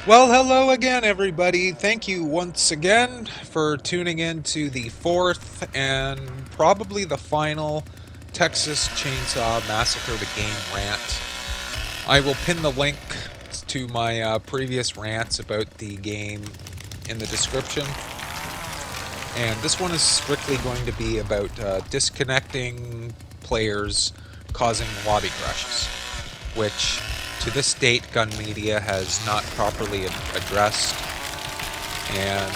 Well, hello again, everybody. Thank you once again for tuning in to the fourth and probably the final Texas Chainsaw Massacre the game rant. I will pin the link to my previous rants about the game in the description. And this one is strictly going to be about disconnecting players causing lobby crashes, which to this date Gun Media has not properly addressed. And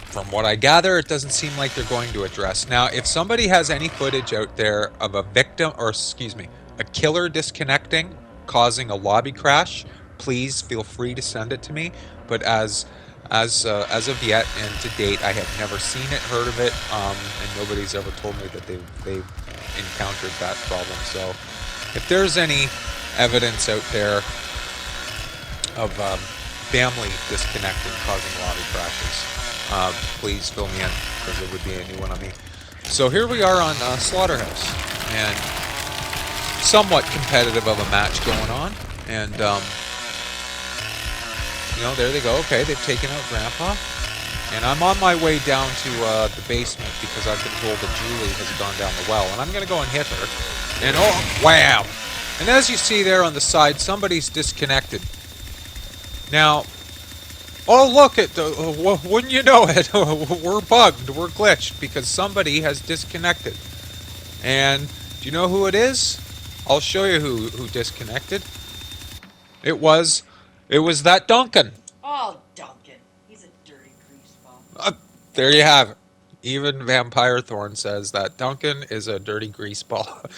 from what I gather, it doesn't seem like they're going to address. Now, if somebody has any footage out there of a victim, or excuse me, a killer disconnecting, causing a lobby crash, please feel free to send it to me. But as of yet and to date, I have never seen it, heard of it, and nobody's ever told me that they've encountered that problem. So, if there's any evidence out there of family disconnecting causing lobby crashes, please fill me in because it would be a new one on me. So here we are on Slaughterhouse, and somewhat competitive of a match going on, and there they go. Okay, they've taken out Grandpa, and I'm on my way down to the basement because I've been told that Julie has gone down the well, and I'm gonna go and hit her, and oh, wham! And as you see there on the side, somebody's disconnected. Now, oh look, wouldn't you know it, we're bugged, we're glitched, because somebody has disconnected. And do you know who it is? I'll show you who disconnected. It was that Duncan. Oh, Duncan. He's a dirty greaseball. There you have it. Even VampireThorn says that Duncan is a dirty greaseball.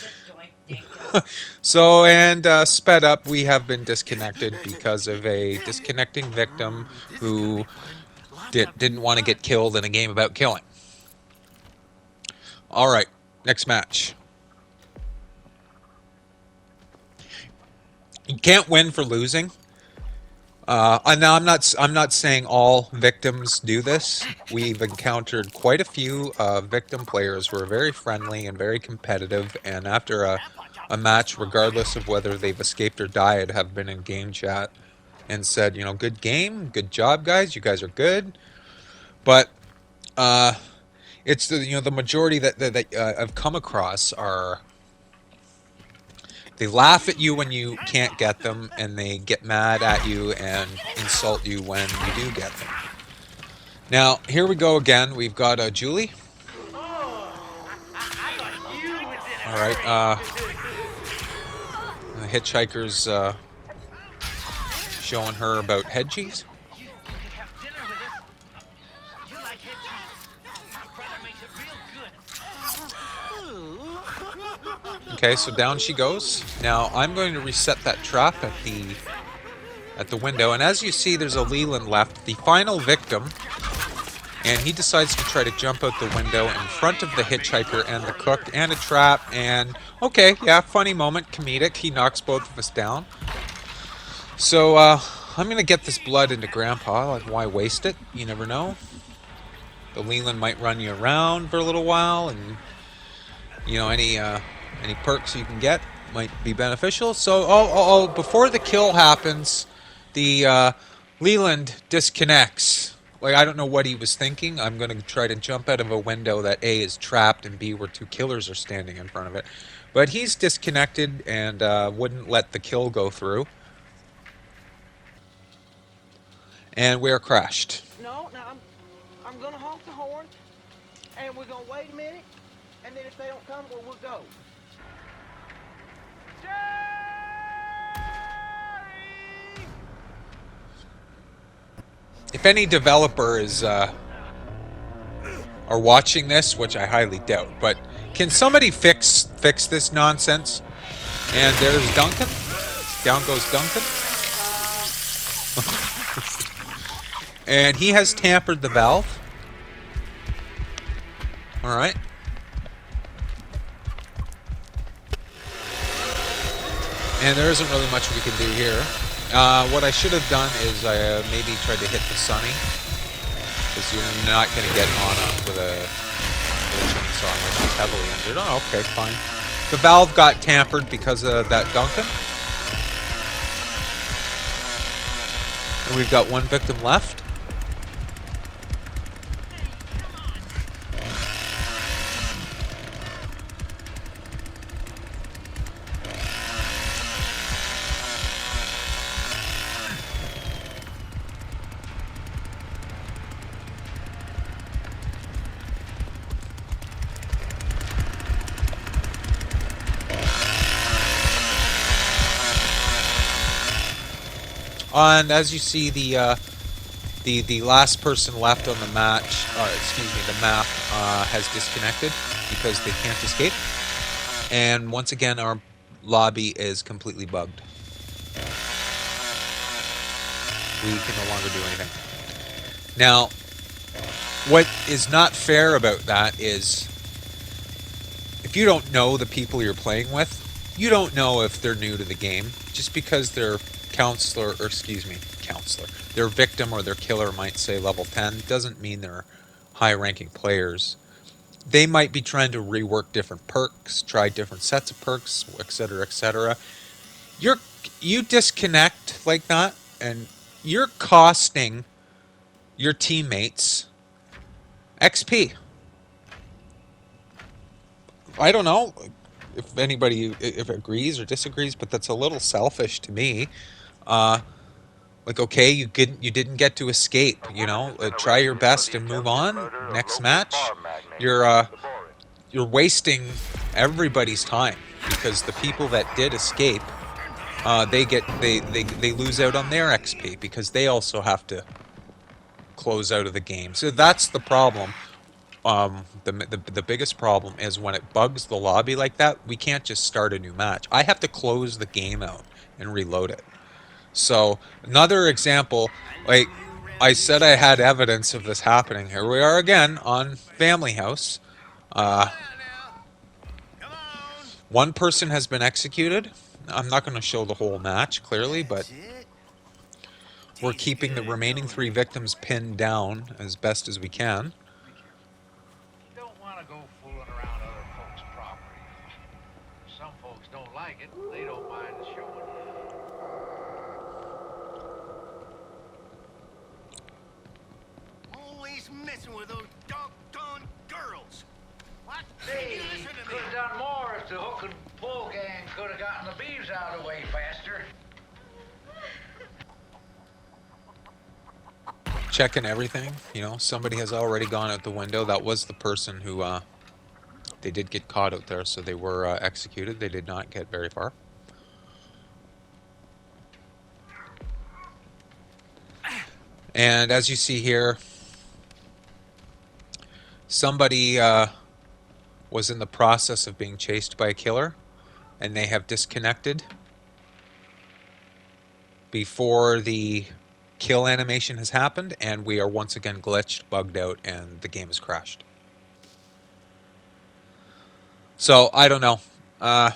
He's a doink dinkus. So, and sped up, we have been disconnected because of a disconnecting victim who didn't want to get killed in a game about killing. All right, next match. You can't win for losing. Now I'm not saying all victims do this. We've encountered quite a few victim players who are very friendly and very competitive, and after a match, regardless of whether they've escaped or died, have been in game chat and said, good game, good job, guys, you guys are good. But it's the majority that I've come across are. They laugh at you when you can't get them, and they get mad at you and insult you when you do get them. Now, here we go again. We've got Julie. Alright, the hitchhiker's showing her about head cheese. Okay, so down she goes. Now I'm going to reset that trap at the window, and as you see, there's a Leland left, the final victim, and he decides to try to jump out the window in front of the hitchhiker and the cook and a trap, and okay, yeah, funny moment, comedic. He knocks both of us down. So I'm gonna get this blood into Grandpa. Like, why waste it? You never know. The Leland might run you around for a little while, and any perks you can get might be beneficial. So, before the kill happens, the Leland disconnects. Like, I don't know what he was thinking. I'm going to try to jump out of a window that A is trapped and B where two killers are standing in front of it. But he's disconnected and wouldn't let the kill go through. And we're crashed. No, I'm going to honk the horn, and we're going to wait a minute, and then if they don't come, well, we'll go. If any developer is are watching this, which I highly doubt, but can somebody fix this nonsense? And there's Duncan. Down goes Duncan. And he has tampered the valve. Alright. And there isn't really much we can do here. What I should have done is maybe tried to hit the Sunny, because you're not going to get on with a chainsaw unless she's heavily injured. Oh, okay, fine. The valve got tampered because of that Duncan. And we've got one victim left. And as you see, the last person left on the match, excuse me, the map has disconnected because they can't escape. And once again, our lobby is completely bugged. We can no longer do anything. Now, what is not fair about that is, if you don't know the people you're playing with, you don't know if they're new to the game. Just because their their victim or their killer might say level 10, doesn't mean they're high-ranking players. They might be trying to rework different perks, try different sets of perks, etc., etc. You disconnect like that, and you're costing your teammates XP. I don't know if anybody if agrees or disagrees, but that's a little selfish to me. Like, okay, you didn't get to escape. You know, try your best and move on. Next match, you're wasting everybody's time, because the people that did escape, they lose out on their XP because they also have to close out of the game. So that's the problem. The biggest problem is when it bugs the lobby like that. We can't just start a new match. I have to close the game out and reload it. So another example, like I said, I had evidence of this happening. Here we are again on Family House. One person has been executed. I'm not going to show the whole match clearly, but we're keeping the remaining 3 victims pinned down as best as we can. You don't want to go fooling around other folks' property. Some folks don't like it. They don't mind showing it. Always messing with those doggone girls. What? Hey, You listen to could me. have done more if the hook and pull gang could have gotten the beeves out of the way faster. Checking everything. You know, somebody has already gone out the window. That was the person who, they did get caught out there, so they were executed. They did not get very far. And as you see here, somebody was in the process of being chased by a killer, and they have disconnected before the kill animation has happened, and we are once again glitched, bugged out, and the game has crashed. So, I don't know. I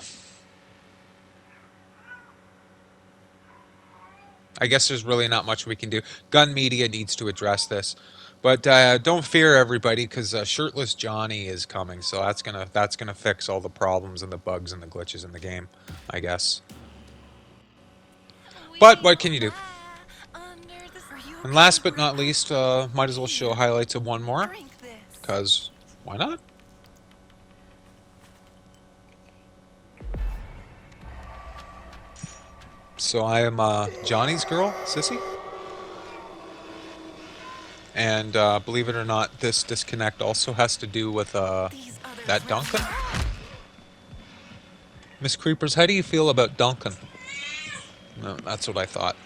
guess there's really not much we can do. Gun Media needs to address this. But don't fear, everybody, because Shirtless Johnny is coming, so that's gonna fix all the problems and the bugs and the glitches in the game, I guess. But what can you do? And last but not least, might as well show highlights of one more, because why not? So I am Johnny's girl, Sissy. And believe it or not, this disconnect also has to do with that Duncan. Miss Creepers, how do you feel about Duncan? No, that's what I thought.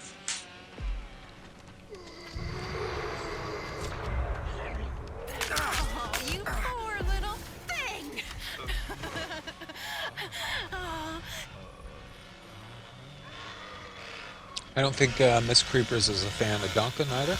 Oh, you poor little thing! Oh. I don't think Miss Creepers is a fan of Duncan either.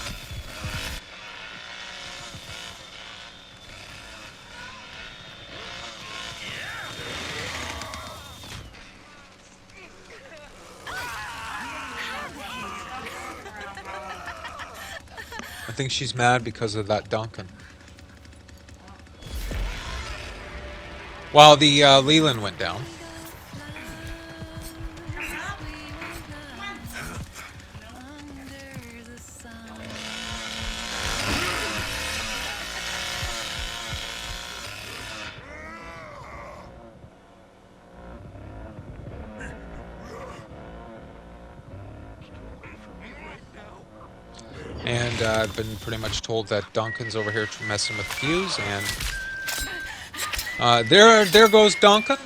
I think she's mad because of that Duncan. While the Leland went down. And I've been pretty much told that Duncan's over here messing with Fuse, and there goes Duncan.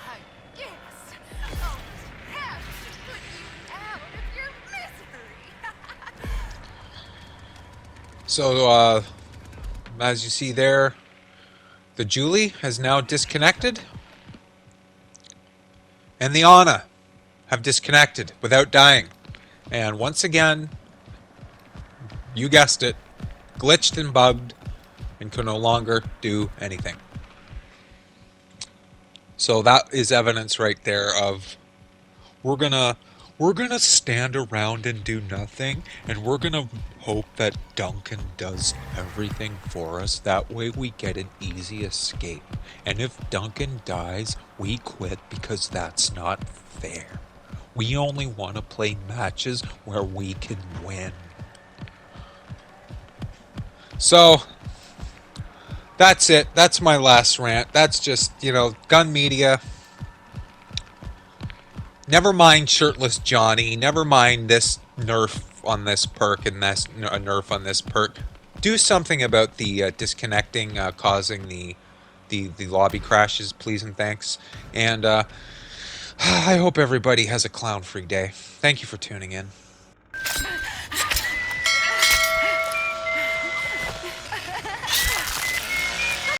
I guess I'll just have to put you out of your misery. So, as you see there, the Julie has now disconnected, and the Anna have disconnected without dying. And once again, you guessed it, glitched and bugged, and can no longer do anything. So that is evidence right there of we're gonna stand around and do nothing, and we're gonna hope that Duncan does everything for us. That way we get an easy escape. And if Duncan dies, we quit because that's not fair. We only want to play matches where we can win. So that's it. That's my last rant. That's just, gun media. Never mind shirtless Johnny. Never mind this nerf on this perk and this nerf on this perk. Do something about the disconnecting, causing the lobby crashes, please and thanks. And I hope everybody has a clown-free day. Thank you for tuning in.